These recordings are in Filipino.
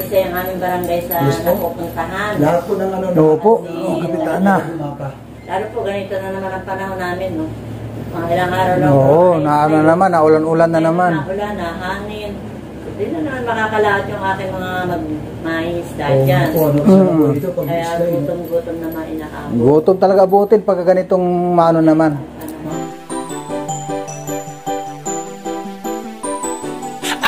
isa yung aming barangay sa napupuntahan. Lahat po ng ano. Oo po, Kapitana. Lalo po, ganito na naman ang panahon namin, no? Mga ilang araw lang. Oo, naano naman, naulan-ulan na naman. Naulan na, hangin. Hindi na naman makakalaot yung aking mga mais dahil dyan. Kaya gutom-gutom naman inaabot. Gutom talaga abutin pagka ganitong maano naman.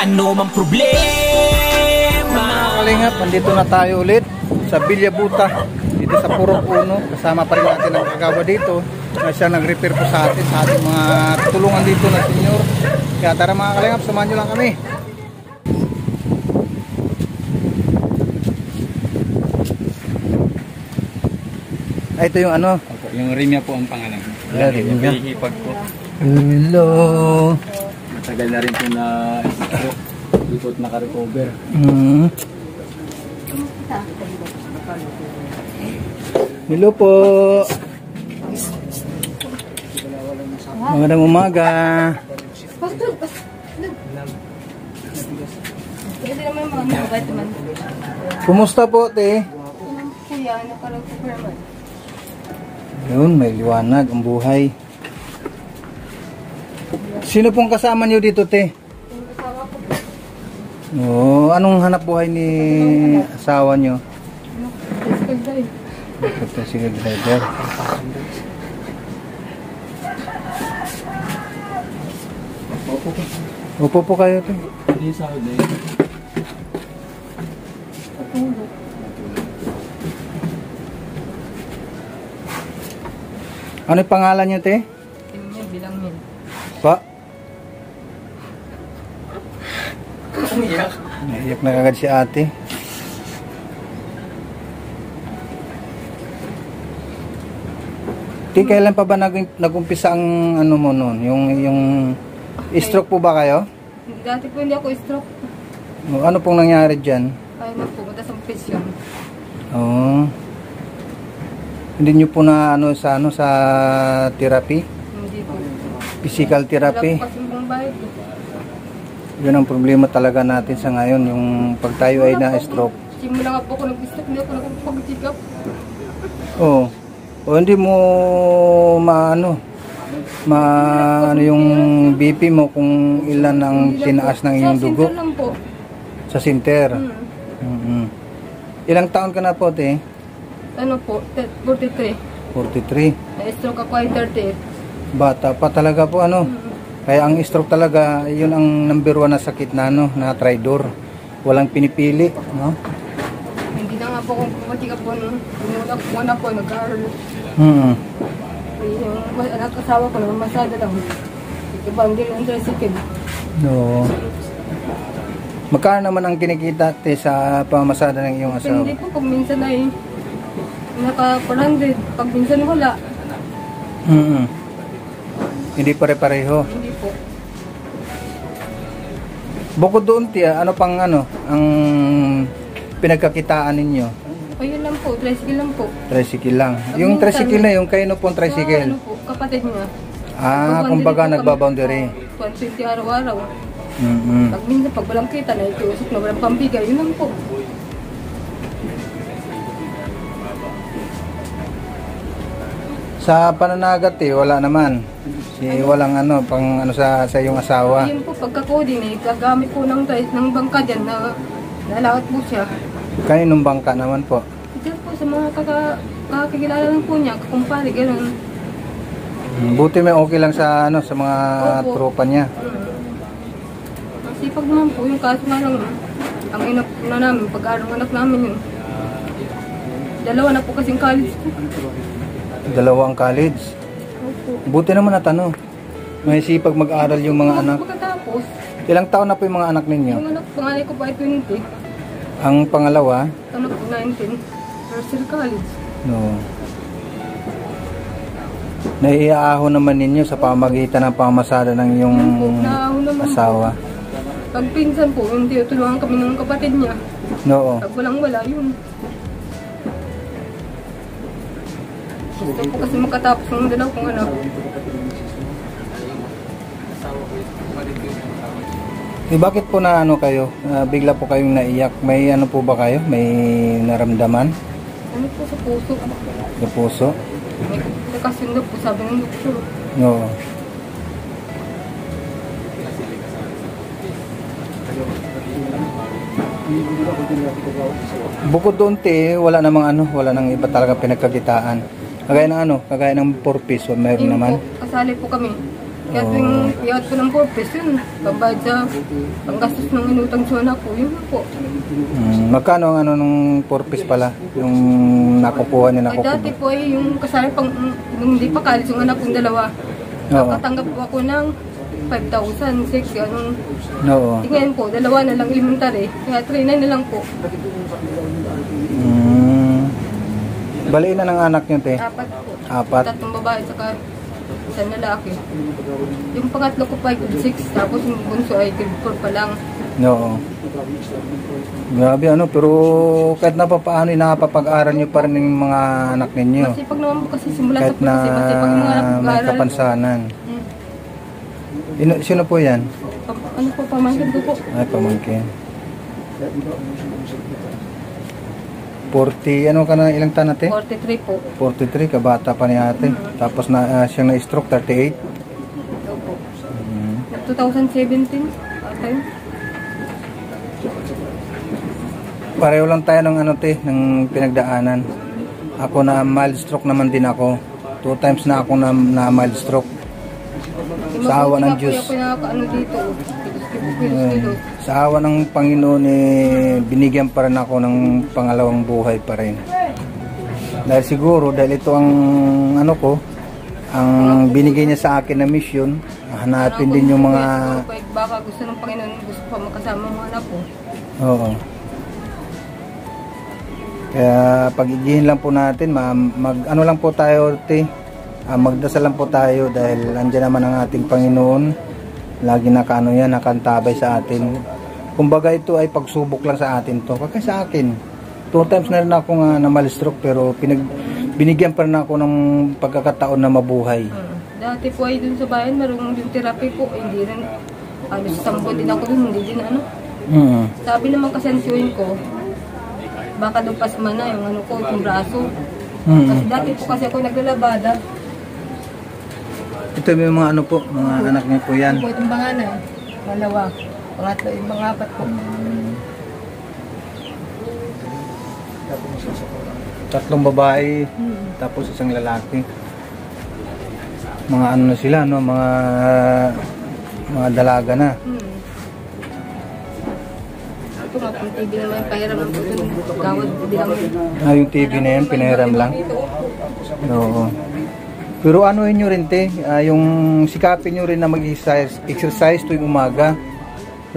Ano mang problema? Kalingap, nandito na tayo ulit sa Villabuta, dito sa Purok Uno. Kasama pa rin natin ang kagawa dito na siya nag-repair po sa atin, sa ating mga tulungan dito na senior. Kaya tara mga kalingap, samahan nyo lang kami. Ay, ito yung ano? Yung Rimia po ang pangalan. Rimia. Hihipag po. Hello. Matagal na rin po na stroke. Likot naka-recover. Hello po. Magandang umaga. Kumusta po, te? Kuya, naka-recover man. Yun, may liwanag ang buhay. Sino pong kasama niyo dito, te? Yung asawa ko po. Oo, anong hanap buhay ni asawa niyo? Tricycle drive. Tricycle driver. Upo po kayo, te. Hindi sa huli. Patulog. Ano yung pangalan niyo, te? Tingnan, bilangin. Pa? Naiyak na kagad si ate. Ti, kailan pa ba nag-umpisa ang ano mo noon? Yung stroke po ba kayo? Dati po hindi ako stroke. O, ano pong nangyari dyan? Kaya magpumunta sa presyon. Oo. Hindi nyo po na ano sa therapy? Hindi po. Physical therapy? Wala po kasing pang bayad. Yun ang problema talaga natin sa ngayon, yung pag tayo ay na-stroke. Simula nga po ako nag-stroke, hindi ako nakapag-check up. Oo. O hindi mo maano yung BP mo kung ilan ang tinaas ng iyong dugo? Sa center lang po. Sa center? Ilang taon ka na po, te? Ano po, 43. 43. Na-stroke ako ay 38. Bata pa talaga po, ano? Kaya ang stroke talaga, yun ang number 1 na sakit na, ano, na tridor. Walang pinipili, no? Hindi na nga po kung pumatika po nung una po, nag-aaral. Yung anak-asawa ko, namamasada lang. Ibang din ang tricycle. No. Magkano naman ang kinikita, te, sa pamamasada ng iyong asawa? Hindi po, pag minsan ay naka-400, pag minsan wala. Hindi pare-pareho. Hindi po. Bukod doon, tiya, ano pang ano, ang pinagkakitaan ninyo? Ayun lang po, tricycle lang po. Tricycle lang. Yung tricycle na yung kayo pong tricycle? Ano po, kapatid niya. Ah, kumbaga nagbaboundary. 120 araw-araw. Mm-hmm. Pag minsan, pag walang kita na ikiusok na walang pambigay, yun lang po. Sa pananagat wala naman. Walang ano, pang ano sa iyong asawa. Yun po, pagka-coding gagamit po ng bangka dyan na nalakad po siya. Kaninong bangka naman po? Diyan po sa mga kakakilala lang po niya, kumpare, gano'n. Buti may okay lang sa ano sa mga tropa niya. Sipag naman po, yung kaso nga lang, ang ina na namin, pag-aaral anak namin yun. Dalawa na po kasing college ko. Dalawang college? Opo. Buti naman at ano, may sipag mag-aral yung mga anak. Pagkatapos, Ilang taon na po yung mga anak ninyo? yung anak, pangalay ko pa ay 20. Ang pangalawa? Anak ko 19. First year college. No. Naiaahon naman ninyo sa pamagitan ng pamasada ng iyong asawa. Pag pinsan po, yung tinutulungan kami ng kapatid niya. No. Pag walang-wala, yun. Gusto ko kasi makatapos ng dalaw kong anak. bakit po na ano kayo? Bigla po kayong naiyak. May ano po ba kayo? May naramdaman? Ano po sa puso? Sa puso? May komplikasyon daw po, sabi ng doktor. Oo. Bukod doon wala namang ano, wala nang iba talaga pinagkakitaan. Kagaya ng ano, kagaya ng 4 piso, mayroon Yun naman. po, kasali po kami. Kaya tuwing iawat ko ng purpose, yun. Pambayad sa panggastos ng inutang sa anak ko, yun po. Magkano ang ano nung 4 piso pala? Yung nakukuha niya, Ay nakukuha? dati po ay yung kasali pang, nung hindi pa kalis yung anak kong dalawa. Oo. Nakatanggap po ako ng 5,000, 6, ganun. Oo. Ngayon po, dalawa na lang elementary. Kaya 3,900 na lang po. Baliin na ng anak niyo, te? 4 po. 4. 3 babae, saka isang lalaki. Yung pangatlo ko 5 and 6, tapos yung bunso ay grade 4 pa lang. Oo. Grabe ano, pero kahit na paano, nakapapag-aral niyo pa rin yung mga anak ninyo. Masipag naman po kasi simula Kahit sa na masipag yung mga anak may mag-aaral. kapansanan. Sino po yan? Ano po, pamangkin ko po. Ay, pamangkin. 40, ano ka na, ilang taon natin? 43 po. 43, kabata pa ni ate. Tapos na siyang na-stroke, 38. Ito po. 2017. Okay. Pareho lang tayo ng ano, te, ng pinagdaanan. Ako na mild stroke naman din ako. 2 times na ako na mild stroke. Sa awa ng Diyos. Ano dito. Sa awa ng Panginoon, binigyan pa rin ako ng pangalawang buhay pa rin. Dahil siguro, dahil ito ang ano ko, ang binigay niya sa akin na mission, hanapin din yung mga... Baka gusto ng Panginoon, gusto pa makasama mga anak ko. Oo. Kaya pag-igihin lang po natin, ano lang po tayo, te, magdasal lang po tayo dahil andyan naman ang ating Panginoon. Lagi nakaano yan, nakantabay sa atin. Kumbaga ito ay pagsubok lang sa atin to. Kaya sa akin, 2 times na rin ako na mal-stroke pero binigyan pa rin ako ng pagkakataon na mabuhay. Dati po ay dun sa bayan, marunong yung therapy po. Hindi rin, alos tambo din ako dun, hindi din ano. Sabi naman kasi ang suwin ko, baka doon pasma na yung ano ko, yung braso. Kasi dati po kasi ako naglalabada. Ito may mga ano po, mga anak niyo po yan. Po itong panganay, malawa, pangatlo, yung mga 4 po. 3 babae, tapos 1 lalaki. Mga ano na sila, no? Mga dalaga na. Ito nga po, TV naman, pahiram po ito, gawad din lang. Yung TV na yan, pinahiram lang. Oo. Pero ano nyo rin, te, yung sikapin nyo rin na mag-exercise tuwing umaga.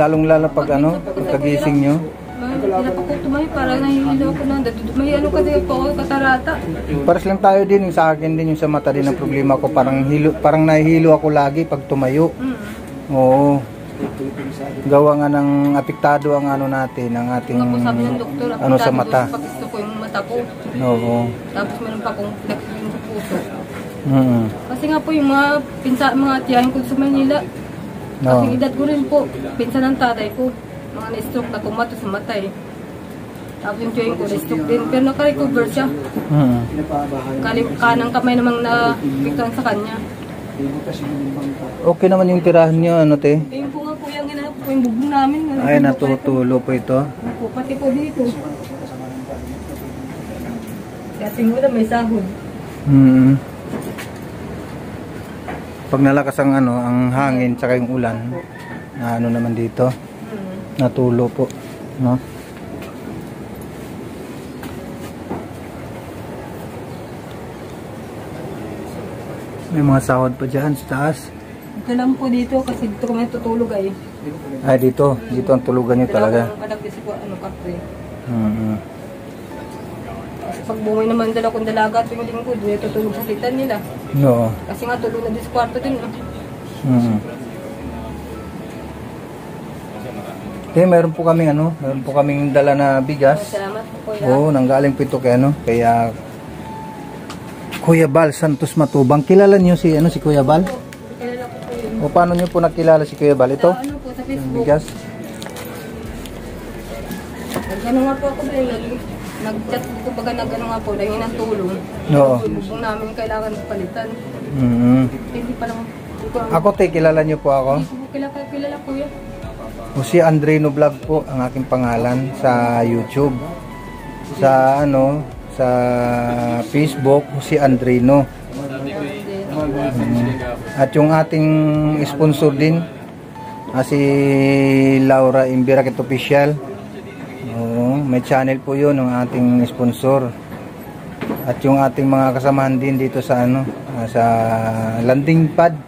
Lalong-lalo pag ano, pagkagising nyo. Pinapako tumayo, parang nahihilo ako na. May ano kasi po ako, katarata. Paras lang tayo din, yung sa akin din, yung sa mata din ang problema ko. Parang nahihilo ako lagi pag tumayo. Oo. Gawa nga ng apektado ang ano natin, ang ating Sabi ng doktor, ano sa mata. Pag gusto ko yung mata ko. Oo. Tapos meron pa akong flex yung sa puso. Kasi nga po yung mga tiyahin ko sa Manila. Kasi edad ko rin po, pinsan ng tatay ko. Mga na-stroke na kumato sa matay. Tapos yung tiyahin ko na-stroke din. Pero naka-recover siya. Kanang kamay namang na-picturan sa kanya. Okay naman yung tirahan nyo, ano, te? Ayun po nga po yung ginanap po yung bubong namin. Ay, natutulo po ito. Pati po dito. Kaya tingin may sahod. Pag nalakas ang ano, ang hangin tsaka yung ulan, na ano naman dito, natulo po, no? May mga sahod pa dyan sa taas. Ito lang po dito kasi dito kami tutulog ay. Ay, dito ang tulugan nyo talaga. Anak kasi po, ano, kapre. Kasi pag bumay naman dala kong dalaga tuwing linggo, doon tutulog sa sitan nila. No. Kasi nga tulog na dis kwarto din. Meron po kaming dala na bigas. Salamat po kuya. Oo, nanggaling po ito kaya Kuya Bal Santos Matubang. Kilala niyo si Kuya Bal? Kilala ko po yun. O paano niyo po nakilala si Kuya Bal? Ito? Ano po, sa Yung Facebook. bigas. Ganun nga po ako din. Nag-chat ko baga na gano'n nga po. Dahil ng tulong. Oo. Bubong namin kailangan palitan. Hindi pa lang. Ako te, kilala niyo po ako? Hindi ko po kilala kuya. Si Andrino Vlog po ang aking pangalan sa YouTube. Sa sa Facebook, si Andrino. At yung ating sponsor din, si Laura Imbirakit Official. May channel po yun ng ating sponsor. At yung ating mga kasamahan din dito sa sa landing pad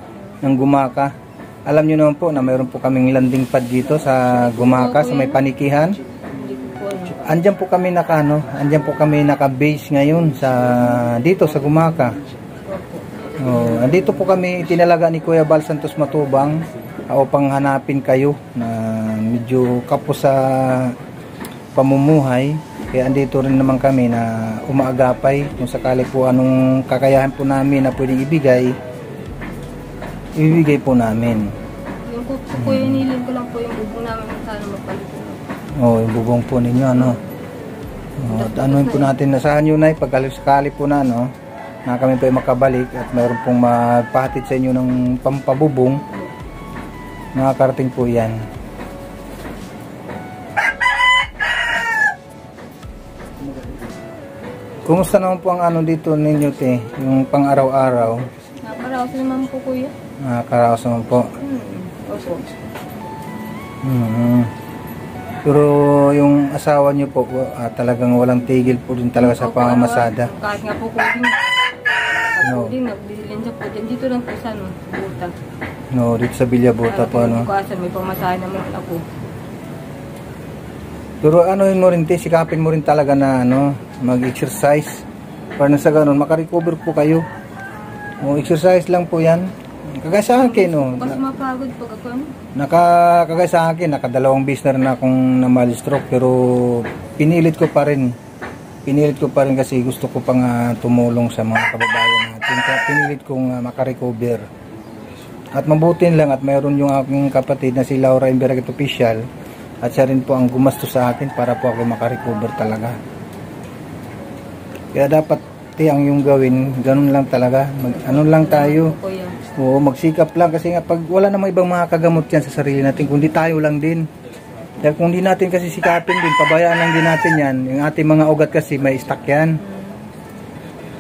ng Gumaka. Alam nyo naman po na mayroon po kaming landing pad dito sa Gumaka, sa may panikihan. Andyan po kami andyan po kami naka-base ngayon dito sa Gumaka. Andito po kami tinalaga ni Kuya Bal Santos Matubang upang hanapin kayo na medyo kapos sa pamumuhay. Kaya andito rin naman kami na umaagapay kung sakali po anong kakayahan po namin na pwedeng ibigay po namin. Yung po yung nilin ko lang po yung bubong namin sana mapalitan. Yung bubong po ninyo at anuin po natin na saan yun ay pagkakali po na na kami po ay makabalik at mayroon pong magpahatid sa inyo ng pampabubong. Nakakarating po yan. Kumusta naman po ang dito ninyo te? Yung pang araw-araw? Nakakaraos naman po kuya. Nakakaraos naman po. Opo. Pero yung asawa niyo po, talagang walang tigil po din talaga sa pamamasada. Kahit nga po kuya. Nagbilin siya po dyan. Dito lang po sa Buta. Dito sa Villabuta po Bukasan, may pamasahe naman ako. Pero mo rin te, sikapin mo rin talaga na mag-exercise. Para na sa ganun, makarecover po kayo. Exercise lang po yan. Kagaya sa akin, Kasi mapagod pag ako, kagaya sa akin, nakadalawang beses na rin akong na-stroke, pero pinilit ko pa rin. Pinilit ko pa rin kasi gusto ko pang tumulong sa mga kababayan natin. Kaya pinilit kong makarecover. At mabutin lang at mayroon yung aking kapatid na si Laura Imbirakit Official. At siya rin po ang gumastos sa akin para po ako makarecover talaga. Kaya dapat ang yung gawin, ganun lang talaga. Lang tayo. Magsikap lang kasi nga pag wala namang ibang makakagamot yan sa sarili natin, kundi tayo lang din. Dahil kung di natin kasi sikapin din, pabayaan lang din natin yan. Yung ating mga ugat kasi may stuck yan.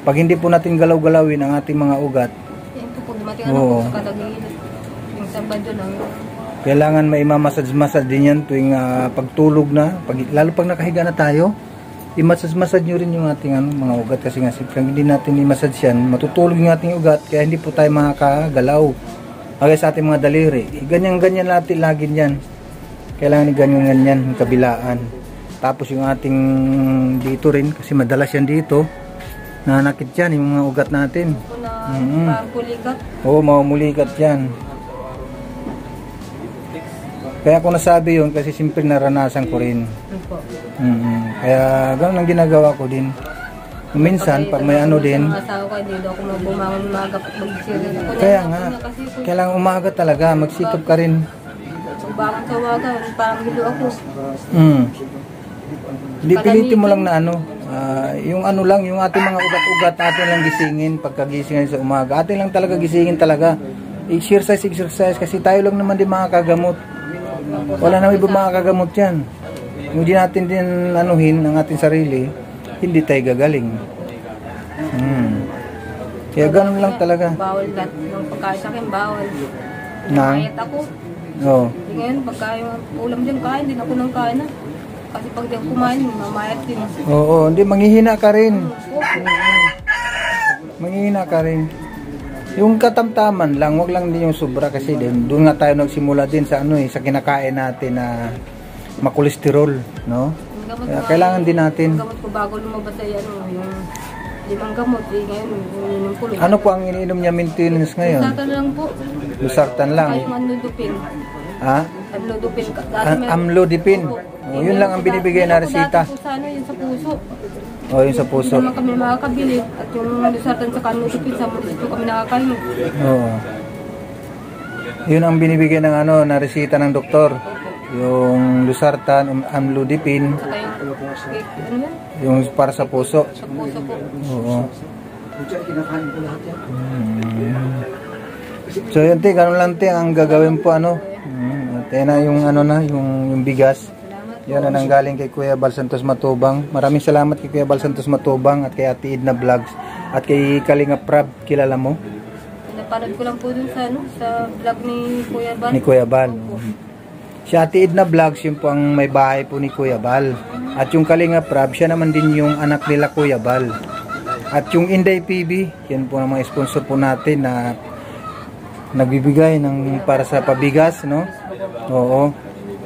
Pag hindi po natin galaw-galawin ang ating mga ugat, sa kadagilid. Yung sabado lang. Kailangan may mamasage-massage din yan tuwing pagtulog na. Lalo pag nakahiga na tayo, i-massage nyo rin yung ating mga ugat. Kasi nga kung hindi natin i-massage yan, matutulog yung ating ugat. Kaya hindi po tayo makakagalaw. Kaya sa ating mga daliri, ganyan-ganyan natin lagi yan. Kailangan ganyan-ganyan yung kabilaan. Tapos yung ating dito rin, kasi madalas yan dito, nanakit yan yung mga ugat natin. Pulikat? Oo, mamulikat yan. Kaya ako nasabi yun kasi simple naranasan ko rin. Kaya gano'n ang ginagawa ko din. Minsan, pag may din. Kaya nga, kailangan umaga talaga, magsikap ka rin. Bakit sa waga, parang hilo ako. Hindi pilitin mo lang na yung lang, yung ating mga ugat-ugat, atin lang gisingin pagkagisingin sa umaga. Atin lang talaga gisingin talaga. Exercise kasi tayo lang naman din makakagamot. Wala naman ibang makakagamot yan. Kung hindi natin din ang ating sarili, hindi tayo gagaling. Kaya ganun lang talaga. Bawal lahat ng pagkain sa akin, bawal. Mayat ako. Ngayon, pagkain ulam din, kain din ako ng kain na. Kasi pag di ako kumain, mamayat din. Oo, hindi, manghihina ka rin. Manghihina ka rin. Yung katamtaman lang, wag lang din yung sobra kasi din. Doon nga tayo nagsimula din sa sa kinakain natin na makolesterol, no? Kaya kailangan din natin. Gamot ko bago lumabas ay yung limang gamot, ngayon ininom ko. Ano po ang iniinom niya maintenance ngayon? Lusartan lang po. Lusartan lang. Ay, amlodipin. Amlodipin. Amlodipin. Yun lang ang binibigay na resita. Yun sa puso. Yun sa puso. Hindi naman kami makakabili. At yung lusartan sa amlodipin, sa munisip kami nakakain. Yun ang binibigay ng na resita ng doktor. yung Losartan, Amlodipine, Saka yung para sa puso. sa puso po. Oo. So yun te, ganun lang te ang gagawin po ano. At yan na yung ano na, yung bigas. Yan na nanggaling kay Kuya Bal Santos Matubang. Maraming salamat kay Kuya Bal Santos Matubang at kay Ate Edna Vlogs at kay Kalinga Prab, kilala mo? Napanood ko lang po dun sa, sa vlog ni Kuya Bal. Ni Kuya Bal. Si Ate Edna Vlogs, yun po ang may bahay po ni Kuya Bal. At yung Kalinga Prab, siya naman din yung anak nila Kuya Bal. At yung Inday PB, yan po ang mga sponsor po natin na nagbibigay ng para sa pabigas, no? Oo.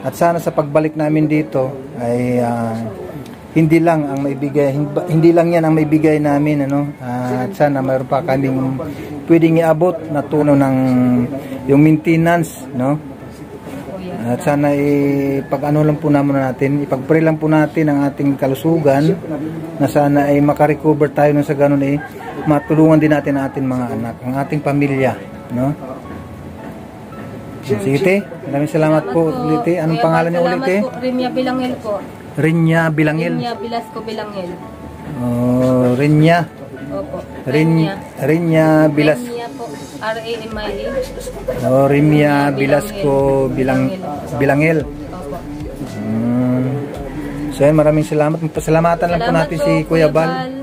At sana sa pagbalik namin dito ay hindi lang ang maibigay, hindi lang yan ang maibigay namin, ano? At sana mayroon pa kaming pwedeng iabot na tuno ng yung maintenance, no? At sana ipag-ano lang po natin, ipag-pray lang po natin ang ating kalusugan na sana ay makarecover tayo nung sa ganun matulungan din natin ang ating mga anak, ang ating pamilya, no? Sige te, maraming salamat po ulit te. Anong pangalan niyo ulit te? Rinya Bilangel po. Rinya Bilangel. Rinya Bilasco Bilangel. Oh, Rinya. Opo. Rinya Bilas. Rinya po. R-A-M-I-A. Oh, Rinya Bilasco Bilangel. Opo. So yan, maraming salamat. Pasalamatan lang po natin si Kuya Bal.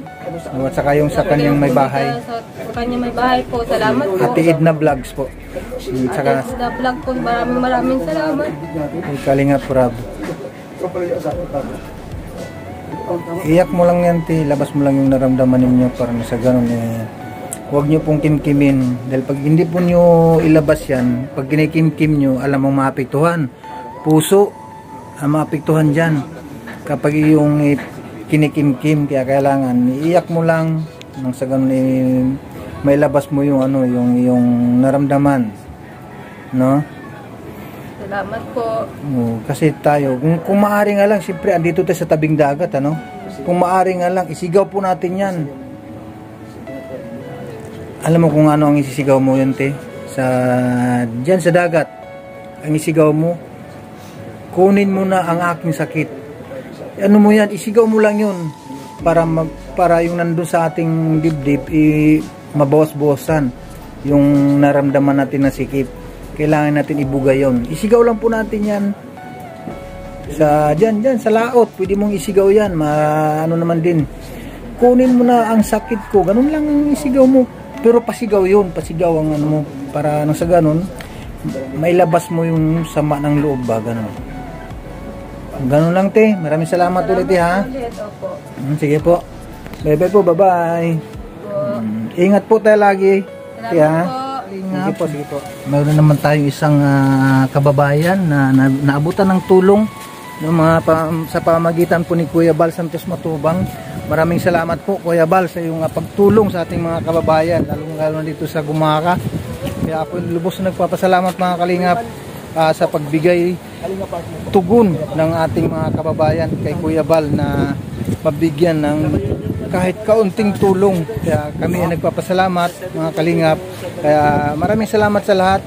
At saka yung sa kanyang may bahay. Sa kanyang may bahay po. Salamat po. Ate Edna Vlogs po. Saka Ate Edna Vlog po. Maraming salamat. Kalinga Prab. Iyak mo lang yan te. Labas mo lang yung naramdaman ninyo para sa ganun huwag nyo pong kimkimin. Dahil pag hindi po nyo ilabas yan, pag kinikimkim nyo, alam mong maapektuhan. Puso ang maapektuhan dyan. Kapag yung kinikimkim, kaya kailangan iiyak mo lang nang sa ganun may labas mo yung ano, yung naramdaman, no? Salamat po. Kasi tayo, kung maaari nga lang, siyempre andito tayo sa tabing dagat, ano? Kung maaari nga lang, isigaw po natin yan. Alam mo kung ano ang isisigaw mo yun, te? Diyan sa dagat, ang isigaw mo, kunin mo na ang aking sakit. Ano mo yan, isigaw mo lang yun para yung nandun sa ating dibdib mabawas-bawasan yung naramdaman natin na sikip. Kailangan natin ibugay yun. Isigaw lang po natin yan dyan sa laot, pwede mong isigaw yan. Ano naman din, kunin mo na ang sakit ko, ganun lang isigaw mo, pero pasigaw yun, pasigaw ang ano mo, para nang sa ganun may labas mo yung sama ng loob ba, ganun. Ganun lang te, maraming salamat ulit ha. Sige po, bye bye po, bye bye. Ingat po tayo lagi. Sige po, sige po. Mayroon naman tayong isang kababayan na naabutan ng tulong sa pamamagitan po ni Kuya Bal Santos Matubang. Maraming salamat po Kuya Bal sa iyong pagtulong sa ating mga kababayan, lalo dito sa Gumaka. Kaya ako lubos na nagpapasalamat mga kalingap sa pagbigay tugon ng ating mga kababayan kay Kuya Bal na mabigyan ng kahit kaunting tulong. Kaya kami ay nagpapasalamat mga kalingap. Kaya maraming salamat sa lahat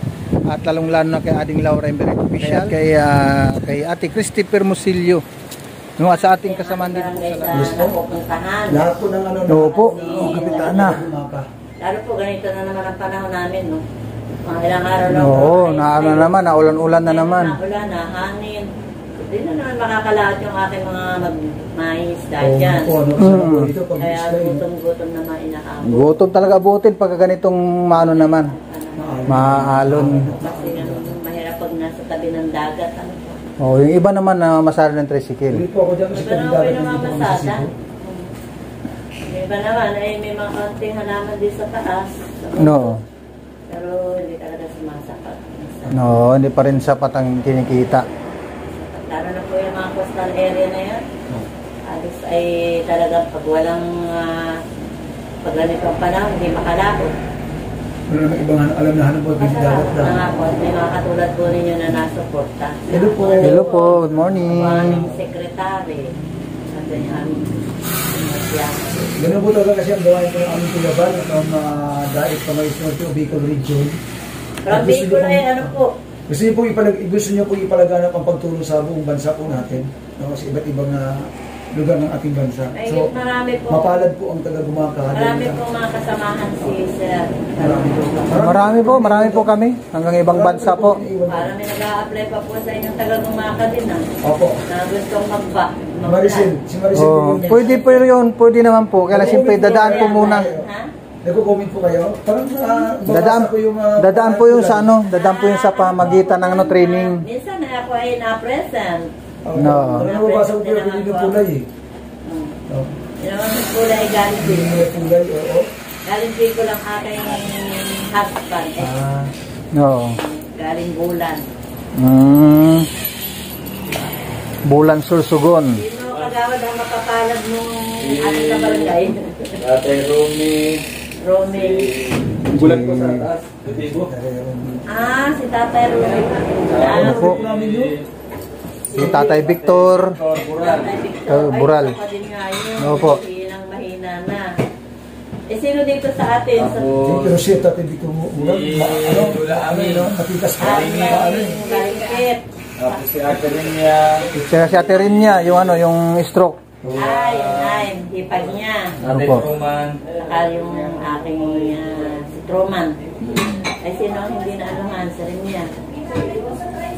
at lalong-lalo na kay Ading Laura Emberet Official, kay Ate Christy Permosilio, no, sa ating kasamaan dito sa lahat po ng ano. Oo po, Kapitana. Lalo po ganito na naman ang panahon namin, no? Mga ilang araw lang. Oo, naman, naulan-ulan na naman. Naulan na, hangin. Hindi na naman makakalaot yung aking mga mais dahil dyan. Kaya gutom-gutom naman inaabot. Gutom talaga abutin pagka ganitong maano naman. Maalon. Kasi mahirap pag nasa tabi ng dagat. Oh, yung iba naman na masara ng tricycle. Iba naman namamasada. Yung iba naman ay may mga konting halaman din sa taas. No. Pero hindi talaga sumasapat. No, hindi pa rin sapat ang kinikita. Lalo na po yung mga coastal area na yan. Alos ay talagang pag walang pag ganitong panahon, hindi makalaot. Wala namang ibang alam na hanap po ang dagat na. Mga po, may mga katulad po ninyo na nasuporta. Hello po. Hello po, good morning. Aming sekretary. At yung aming Ganun po talaga kasi ang gawain ko ng aming Kuyaban at ang dait pa may Norte o Bicol Region. From Bicol ay ano po, Gusto niyo po ipalaganap ang pagtulong sa buong bansa po natin, no? Sa iba't ibang lugar ng ating bansa. Ay, So, marami po. mapalad po ang taga-Gumaka. Marami po mga kasamahan si Sir. Marami po kami. Hanggang ibang bansa po. Para may nag-a-apply pa po sa inyong taga-Gumaka din Opo. na gustong Maricel, si Maricel Oh, po yun. pwede po yun. Pwede naman po. Kaya siyempre dadaan po muna. Ha? Nagko-comment po kayo. Parang Dadaan babasa ko yung... dadaan po yung sa ano, dadaan po yung sa pamagitan ng training. Minsan na ako ay na-present. No. Parang nababasa ko po yung kulay eh. Oh. Yung naman po ay galing din. Yung kulay, oo. Galing din ko lang aking husband. No. Galing Bulan. Bulan Sursugon. Sino kagawad ang mapapalad nung ating sa barangay? Ate Romy. bulan ko sa taas. Si Tatay Romy. Ano po? Si Tatay Victor. Tatay Victor. Bural. Ay, din nga yun. Opo. Mahinang mahina na. Sino dito sa atin? Pero siya tatay dito mula. Matikas pa. Galing Kit. Tapos si Ate Rinya. Si Ate Rinya, yung ano, yung stroke. Ay, hipag niya. Ate Opo. Truman. Saka yung aking si Truman. Ay, sino ang hindi na anuhan? Sa rin niya.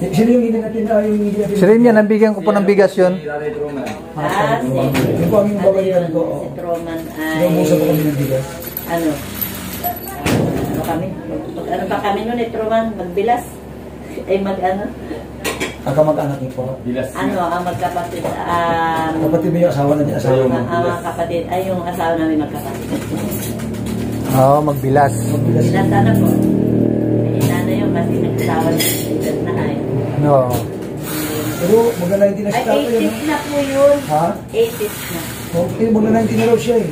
Sino yung hindi natin yung hindi natin? Si Rinya, nabigyan ko po ng bigas yun. Si Ate Truman. Yung po ang yung babalikan ko. Si Truman ay... Sinamusa po kami ng bigas. Ano kami? Ano ba kami nun Truman? Magbilas? Ay mag-ano? Ang kamag-anak niyo po. Bilas. Ano, ang magkapatid, Kapatid mo yung asawa na niya. Asawa mo. ang mga kapatid, ay yung asawa namin magkapatid. Oo, magbilas. Bilas sana po. May inana yun kasi nagsasawa na ay. No. Pero magna-19 na Ay, siya. 80s na po yun. Ha? 80s na. Okay, magna-19 na raw siya eh.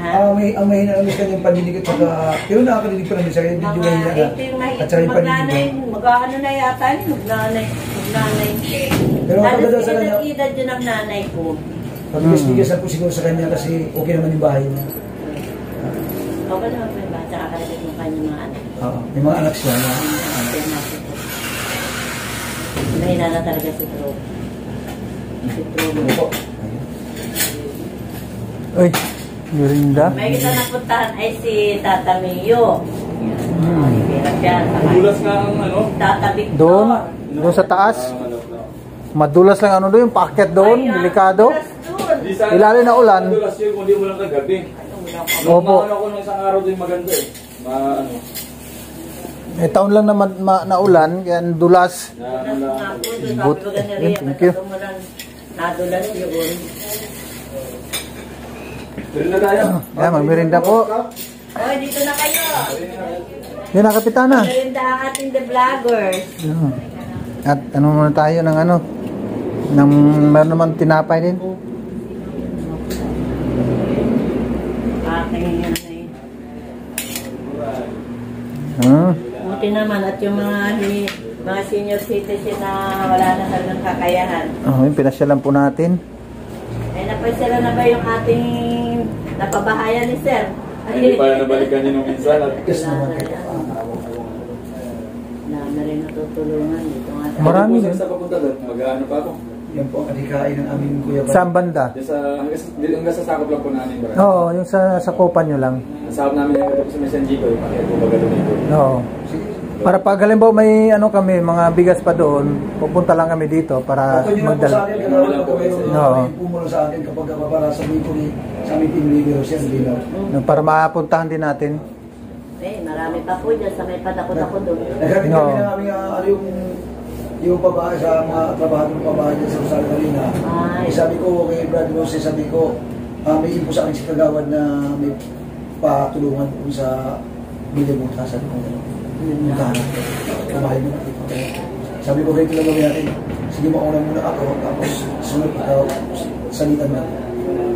Ang mahina namin kanyang pandinig at saka, pero nakakarinig pa namin sa kanya, medyo mahina na. Ito yung mahina. At saka yung Magnanay, pandinig. mag-ano na yata yun, magnanay. Pero Halos kadalasan na niya, edad yun ang nanay ko. pagbigas-bigas na po siguro sa kanya kasi okay naman yung bahay niya. Okay naman po yung bata, kakalagay mo kanya mga anak. Oo, may mga anak siya na Mahina na talaga si Tro. Si Tro. opo. Uy, Yorinda. May kita napuntahan ay si Tata Mio. Hirap yan. Bulas nga ang ano. Tata Victor. Doon sa taas. Madulas lang ano doon, yung packet doon, delikado. Ilalim na ulan. Bulas yun kung di mo lang kagabi. Opo. Ano ko nung isang araw din maganda eh. Ano. Eh, taon lang naman na ulan, kaya dulas. But, thank you. Nadulas yun. Pero na tayo. Ayan, magmerinda po. Oy, dito na kayo. Yan na, Kapitana. Merinda ang ating the vloggers. At ano muna tayo ng ano, ng meron naman tinapay din. Aking yan ay. Buti naman at yung mga senior citizen na wala na talagang kakayahan. Yung pinasyalan po natin. Ay, napansala na ba yung ating napabahayan ni Sir? Hindi pa nabalikan niyo nung minsan. At Wala na rin natutulungan dito nga. Marami din. din. Sa papunta doon, mag-ano pa ako. Yan po ang adikain ng aming kuya. Saan banda? Hanggang sa sakop lang po namin. Oo, yung sa sakupan nyo lang. Nasakop namin yung sa Messenger ko. Pakita po baga doon ito. Oo. Para pag halimbawa may ano kami, mga bigas pa doon, pupunta lang kami dito para Ako nyo lang po sa magdala. akin, kailangan ko kayo Oo. pumulong sa akin kapag para sa aming team leader siya, hindi lang. Para mapuntahan din natin. Marami pa po dyan sa may padakot-ako doon. Nagkakit No. kami na kami yung babae sa mga trabaho ng babae dyan sa Rosario Marina. Ay. Sabi ko kay Brad Rose, sabi ko, may info sa akin si Kagawad na may patulungan kung sa Bilibuta. Sabi ko, puntahan natin. Kumain mo natin. Sabi ko, ganito lang gawin natin. Sige, mauna muna ako, tapos sunod ikaw, salitan natin.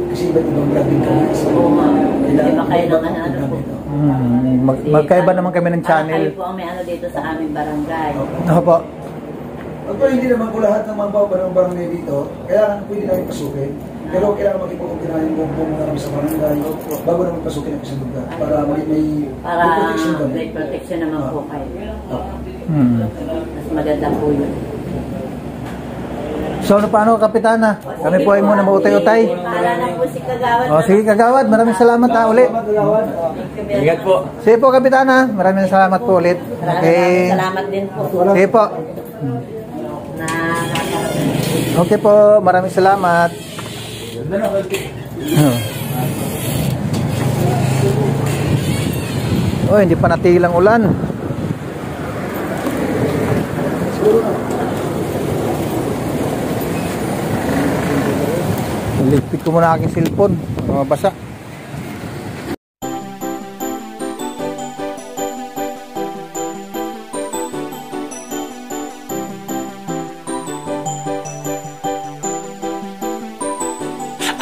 Kasi iba't ibang vlogging kami. Oo, hindi ba kayo naman ano po? Magkaiba naman kami ng channel. Kayo po ang may ano dito sa aming barangay. Opo. Pero hindi naman po lahat ng mga barangay dito, kailangan pwede namin pasukin. Pero kailangan mag-ipag-upinahan yung buong muna kami sa barangay bago naman pasukin ang isang lugar. Para may Para protection kami. may protection naman po kayo. Mas maganda po yun. So, ano paano, Kapitana? Kami po ay muna mautay-utay. Para na po si Kagawad. O, sige, Kagawad. Maraming salamat ha ulit. Ingat po. Sige po, Kapitana. Maraming salamat po ulit. Okay. Salamat din po. Sige po. Okay po. Maraming salamat. Oh, hindi pa natilang ulan. Ligpit ko muna aking cellphone. Basa.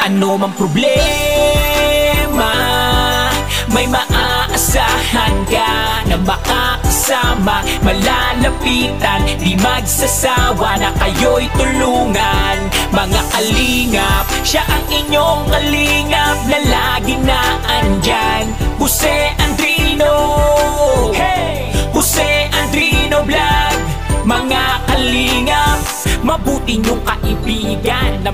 Ano mang problema, may maaasahan ka na makakasama, malalapitan, di magsasawa na kayo'y tulungan. Mga kalingap, siya ang inyong kalingap na lagi na andyan. Jose Andrino, hey! Jose Andrino Vlog. Mga kalingap, mabuti niyong kaibigan na